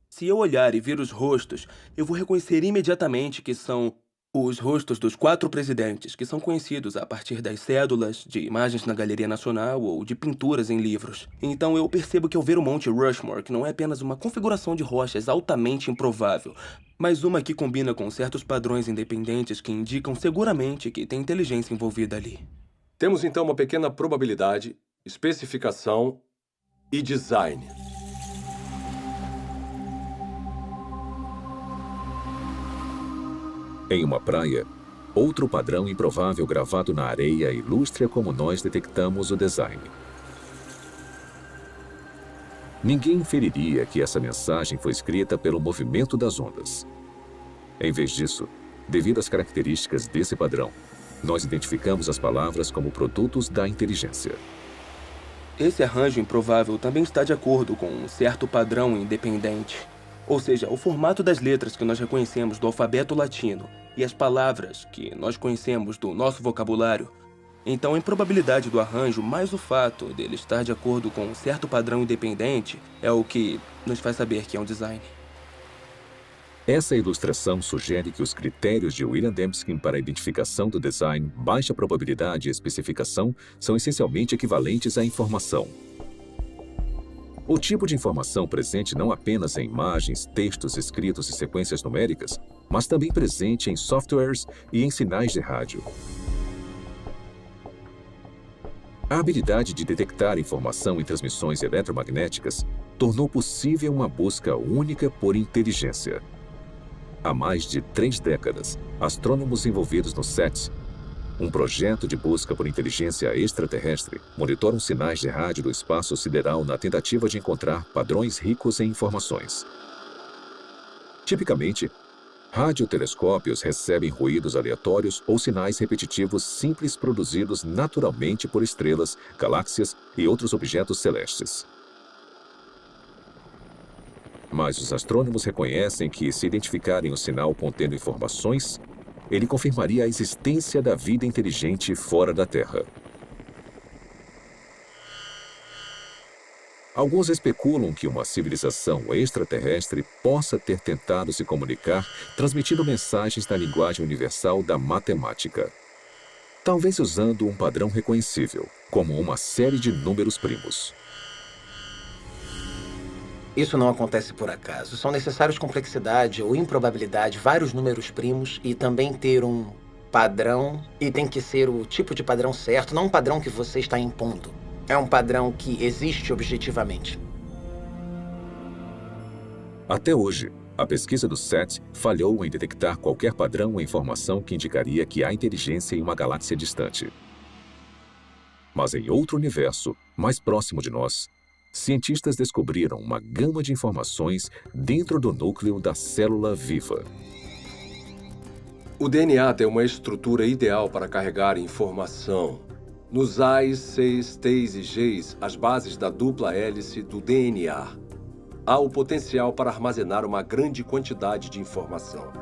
Se eu olhar e ver os rostos, eu vou reconhecer imediatamente que são os rostos dos 4 presidentes, que são conhecidos a partir das cédulas, de imagens na Galeria Nacional ou de pinturas em livros. Então eu percebo que ao ver o Monte Rushmore, que não é apenas uma configuração de rochas altamente improvável, mas uma que combina com certos padrões independentes que indicam seguramente que tem inteligência envolvida ali. Temos então uma pequena probabilidade, especificação e design. Em uma praia, outro padrão improvável gravado na areia ilustra como nós detectamos o design. Ninguém inferiria que essa mensagem foi escrita pelo movimento das ondas. Em vez disso, devido às características desse padrão, nós identificamos as palavras como produtos da inteligência. Esse arranjo improvável também está de acordo com um certo padrão independente. Ou seja, o formato das letras que nós reconhecemos do alfabeto latino e as palavras que nós conhecemos do nosso vocabulário. Então, a improbabilidade do arranjo, mais o fato dele estar de acordo com um certo padrão independente, é o que nos faz saber que é um design. Essa ilustração sugere que os critérios de William Dembski para a identificação do design, baixa probabilidade e especificação são essencialmente equivalentes à informação. O tipo de informação presente não apenas em imagens, textos escritos e sequências numéricas, mas também presente em softwares e em sinais de rádio. A habilidade de detectar informação em transmissões eletromagnéticas tornou possível uma busca única por inteligência. Há mais de 3 décadas, astrônomos envolvidos no SETI, um projeto de busca por inteligência extraterrestre, monitoram sinais de rádio do espaço sideral na tentativa de encontrar padrões ricos em informações. Tipicamente, radiotelescópios recebem ruídos aleatórios ou sinais repetitivos simples produzidos naturalmente por estrelas, galáxias e outros objetos celestes. Mas os astrônomos reconhecem que, se identificarem um sinal contendo informações, ele confirmaria a existência da vida inteligente fora da Terra. Alguns especulam que uma civilização extraterrestre possa ter tentado se comunicar transmitindo mensagens na linguagem universal da matemática. Talvez usando um padrão reconhecível, como uma série de números primos. Isso não acontece por acaso. São necessários complexidade ou improbabilidade, vários números primos e também ter um padrão. E tem que ser o tipo de padrão certo, não um padrão que você está impondo. É um padrão que existe objetivamente. Até hoje, a pesquisa do SETI falhou em detectar qualquer padrão ou informação que indicaria que há inteligência em uma galáxia distante. Mas em outro universo, mais próximo de nós, cientistas descobriram uma gama de informações dentro do núcleo da célula viva. O DNA tem uma estrutura ideal para carregar informação. Nos A's, C's, T's e G's, as bases da dupla hélice do DNA, há o potencial para armazenar uma grande quantidade de informação.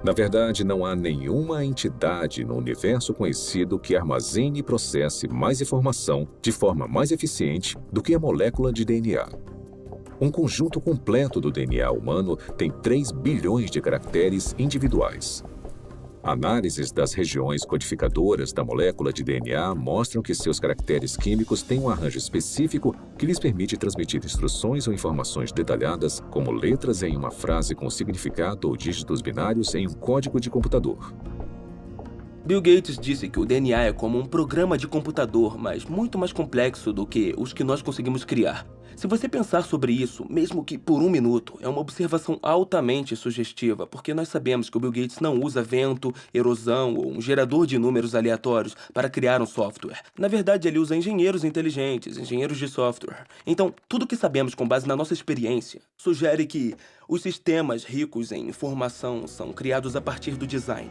Na verdade, não há nenhuma entidade no universo conhecido que armazene e processe mais informação de forma mais eficiente do que a molécula de DNA. Um conjunto completo do DNA humano tem 3 bilhões de caracteres individuais. Análises das regiões codificadoras da molécula de DNA mostram que seus caracteres químicos têm um arranjo específico que lhes permite transmitir instruções ou informações detalhadas, como letras em uma frase com significado ou dígitos binários em um código de computador. Bill Gates disse que o DNA é como um programa de computador, mas muito mais complexo do que os que nós conseguimos criar. Se você pensar sobre isso, mesmo que por um minuto, é uma observação altamente sugestiva, porque nós sabemos que o Bill Gates não usa vento, erosão ou um gerador de números aleatórios para criar um software. Na verdade, ele usa engenheiros inteligentes, engenheiros de software. Então, tudo que sabemos com base na nossa experiência sugere que os sistemas ricos em informação são criados a partir do design.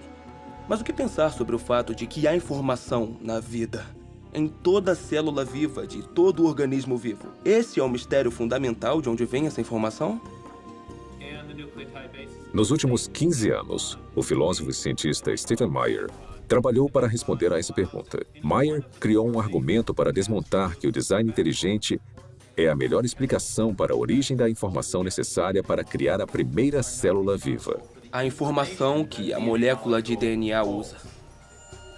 Mas o que pensar sobre o fato de que há informação na vida? Em toda célula viva de todo organismo vivo. Esse é o mistério fundamental de onde vem essa informação? Nos últimos 15 anos, o filósofo e cientista Stephen Meyer trabalhou para responder a essa pergunta. Meyer criou um argumento para desmontar que o design inteligente é a melhor explicação para a origem da informação necessária para criar a primeira célula viva. A informação que a molécula de DNA usa.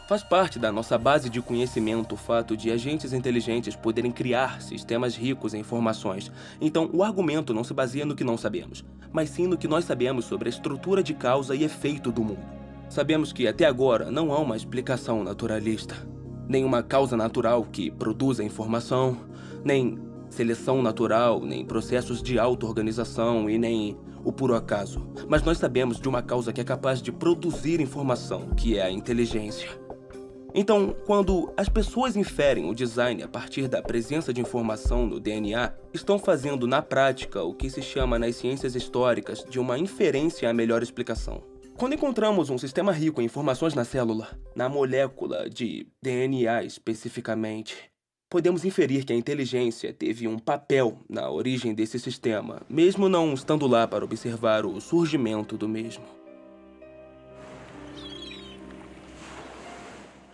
Faz parte da nossa base de conhecimento o fato de agentes inteligentes poderem criar sistemas ricos em informações. Então, o argumento não se baseia no que não sabemos, mas sim no que nós sabemos sobre a estrutura de causa e efeito do mundo. Sabemos que, até agora, não há uma explicação naturalista. Nem uma causa natural que produza informação, nem seleção natural, nem processos de auto-organização e nem o puro acaso. Mas nós sabemos de uma causa que é capaz de produzir informação, que é a inteligência. Então, quando as pessoas inferem o design a partir da presença de informação no DNA, estão fazendo na prática o que se chama nas ciências históricas de uma inferência à melhor explicação. Quando encontramos um sistema rico em informações na célula, na molécula de DNA especificamente, podemos inferir que a inteligência teve um papel na origem desse sistema, mesmo não estando lá para observar o surgimento do mesmo.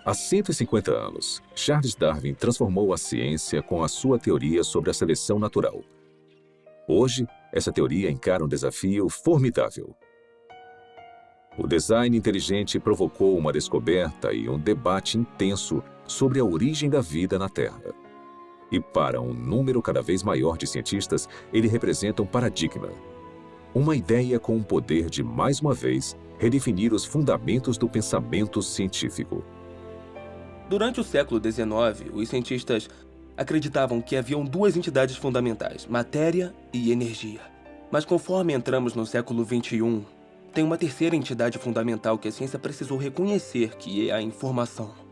Há 150 anos, Charles Darwin transformou a ciência com a sua teoria sobre a seleção natural. Hoje, essa teoria encara um desafio formidável. O design inteligente provocou uma descoberta e um debate intenso sobre a origem da vida na Terra. E para um número cada vez maior de cientistas, ele representa um paradigma. Uma ideia com o poder de, mais uma vez, redefinir os fundamentos do pensamento científico. Durante o século XIX, os cientistas acreditavam que haviam duas entidades fundamentais, matéria e energia. Mas conforme entramos no século XXI, tem uma terceira entidade fundamental que a ciência precisou reconhecer, que é a informação.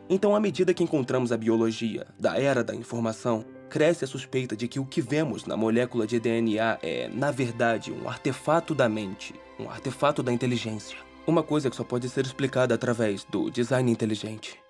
Então, à medida que encontramos a biologia da era da informação, cresce a suspeita de que o que vemos na molécula de DNA é, na verdade, um artefato da mente, um artefato da inteligência. Uma coisa que só pode ser explicada através do design inteligente.